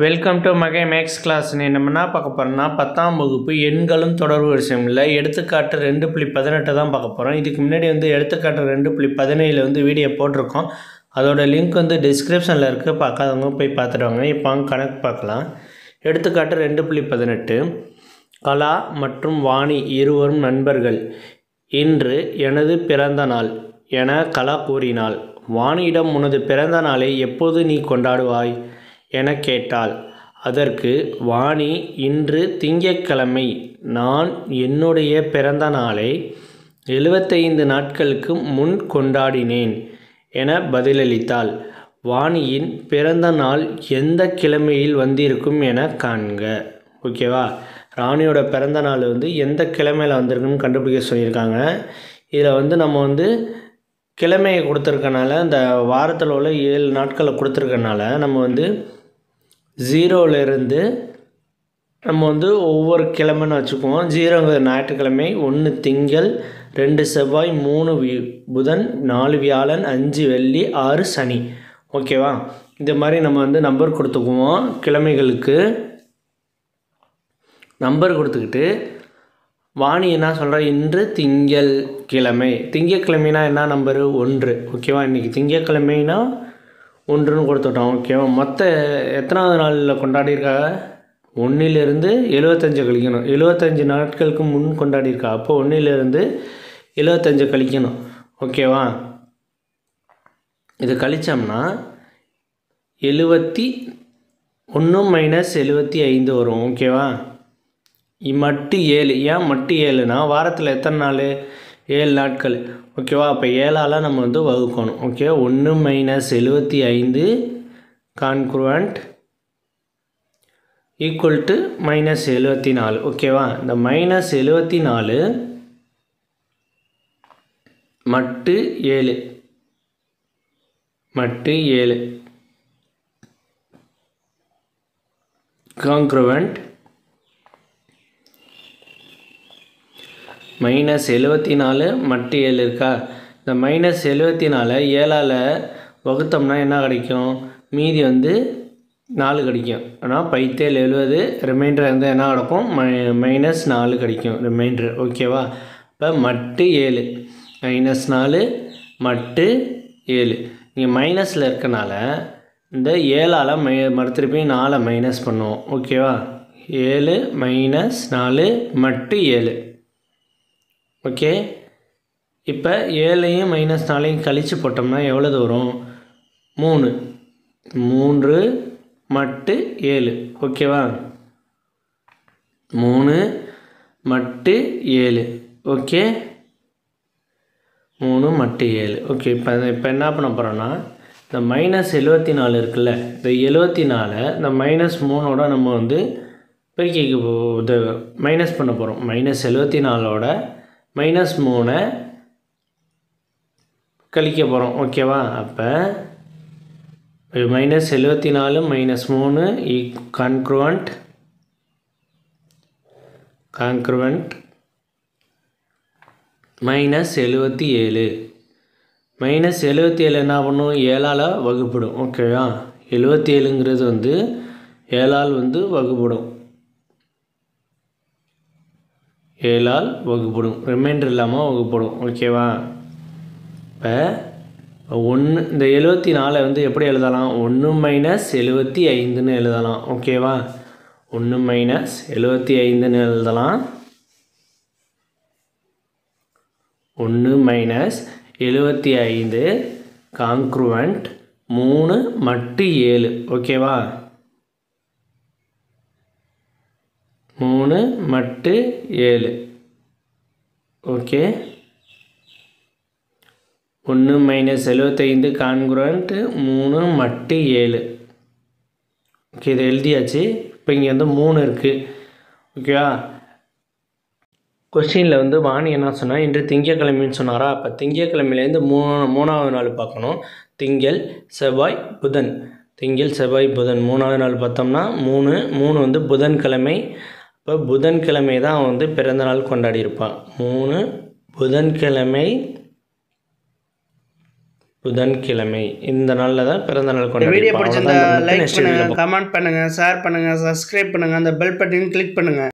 Welcome to மகை maths class. நம்ம என்ன பார்க்க போகிறோம்னா 10ஆம் வகுப்பு எண்களும் தொடர்பு வரிசையில் எடுத்துக்காட்டு 2.18 தான் பார்க்க போகிறோம். இதுக்கு முன்னாடி எடுத்துக்காட்டு 2.17 வீடியோ போட்டிருக்கோம். அதோட லிங்க் டிஸ்கிரிப்ஷனில் இருக்குது, பார்க்காதவங்க போய் பார்த்துடுவாங்க. இப்போ கணக்கு பார்க்கலாம். எடுத்துக்காட்டு 2.18. கலா மற்றும் வாணி இருவரும் நண்பர்கள். இன்று எனது பிறந்த நாள் என கலா கூறினாள். வாணியிடம் உனது பிறந்த நாளை எப்போது நீ கொண்டாடுவாய் என கேட்டாள். அதற்கு வாணி, இன்று திங்கட்கிழமை, நான் என்னுடைய பிறந்த நாளை 75 நாட்களுக்கு முன் கொண்டாடினேன் என பதிலளித்தாள். வாணியின் பிறந்த நாள் எந்த கிழமையில் வந்திருக்கும் என காண்க. ஓகேவா, ராணியோட பிறந்த நாள் எந்த கிழமையில் வந்திருக்குன்னு கண்டுபிடிக்க சொல்லியிருக்காங்க. இதில் நம்ம கிழமையை கொடுத்துருக்கனால, இந்த வாரத்தில் உள்ள 7 நாட்களை கொடுத்துருக்கனால நம்ம 0லேருந்து நம்ம ஒவ்வொரு கிழமைன்னு வச்சுக்குவோம். 0ங்கிறது ஞாயிற்றுக்கிழமை, 1 திங்கள், 2 செவ்வாய், 3 புதன், 4 வியாழன், 5 வெள்ளி, 6 சனி. ஓகேவா, இந்த மாதிரி நம்ம நம்பர் கொடுத்துக்குவோம். கிழமைகளுக்கு நம்பர் கொடுத்துக்கிட்டு வாணி என்ன சொல்கிறா, இன்று திங்கள் கிழமை. திங்கக்கிழமைனா என்ன நம்பரு? 1. ஓகேவா, இன்றைக்கி திங்கக்கிழமைனா 1ன்னு கொடுத்துட்டோம். ஓகேவா, மொத்த எத்தனாவது நாளில் கொண்டாடியிருக்காங்க? 1லேருந்து 75 கழிக்கணும். 75 நாட்களுக்கு முன் கொண்டாடியிருக்கா. அப்போ 1லேருந்து 75 கழிக்கணும். ஓகேவா, இது கழித்தோம்னா 71 - 75 வரும். ஓகேவா, மட்டு 7. ஏன் மட்டு 7னா வாரத்தில் எத்தனை நாள்? 7 நாட்கள். ஓகேவா, அப்போ 7ஆல் நம்ம வகுக்கணும். Okay, 1 - 75 congruent equal to -74. ஓகேவா, இந்த -74 மட்டு 7 கான்க்ருவன்ட் -74 மட்டு 7 இருக்கா. இந்த -74 7ஆல் வகுத்தோம்னா என்ன கிடைக்கும்? மீதி 4 கிடைக்கும். ஆனால் 5×7 ரிமைண்டர் என்ன கிடைக்கும்? -4 கிடைக்கும் ரிமைண்டர். ஓகேவா, இப்போ மட்டு 7 -4 மட்டு 7. நீங்கள் மைனஸில் இருக்கனால இந்த 7ஆல் மறுத்திருப்பி 4 மைனஸ் பண்ணுவோம். ஓகேவா, 7 - 4 மட்டு 7. ஓகே, இப்போ 7ஐயும் -4ஐயும் கழித்து போட்டோம்னா எவ்வளவு வரும்? 3 மட்டு 7. ஓகேவா, 3 மட்டு 7. ஓகே, 3 மட்டு 7. ஓகே, இப்போ என்ன பண்ண போகிறோன்னா, இந்த -74 இருக்குல்ல, இந்த 74 இந்த -3ஓட நம்ம பெருக்கிக்கு இது மைனஸ் பண்ண போகிறோம். -74ஓட -3 கழிக்க போகிறோம். ஓகேவா, அப்போ -74 - 3 கான்க்ருவன்ட் -77. -77 என்ன பண்ணும்? 7ஆல் வகுப்படும். ஓகேவா, 77ங்கிறது 7ஆல் வகுப்படும். 7ஆல் வகுப்படும், ரிமைண்டர் இல்லாமல் வகுப்படும். ஓகேவா, இப்போ 1 இந்த 74 எப்படி எழுதலாம்? 1 - 75ன்னு எழுதலாம். ஓகேவா, 1 - 75ன்னு எழுதலாம். 1 - 75 கான்க்ருவன்ட் 3 மட்டு 7. ஓகேவா, 3 மட்டு 7. ஓகே, 1 - 75 கான்க்ருவன்ட் 3 மட்டு 7. ஓகே, இதை எழுதியாச்சு. இப்போ இங்கே 3 இருக்குது. ஓகேவா, கொஸ்டினில் வாணி என்ன சொன்னால், இன்று திங்கக்கிழமைன்னு சொன்னாரா. அப்போ திங்கக்கிழமையிலேருந்து 3ஆவது நாள் பார்க்கணும். திங்கள், செவ்வாய், புதன். திங்கள், செவ்வாய், புதன் 3ஆவது நாள் பார்த்தோம்னா 3 புதன்கிழமை. இப்போ புதன்கிழமை தான் அவன் பிறந்த நாள் கொண்டாடி இருப்பான். 3 புதன்கிழமை புதன்கிழமை இந்த நாளில் தான் பிறந்த நாள் கொண்டாடி. வீடியோ பிடிச்சிருந்தா லைக் பண்ணுங்கள், கமெண்ட் பண்ணுங்கள், ஷேர் பண்ணுங்கள், சப்ஸ்கிரைப் பண்ணுங்கள், அந்த பெல் பட்டன் கிளிக் பண்ணுங்கள்.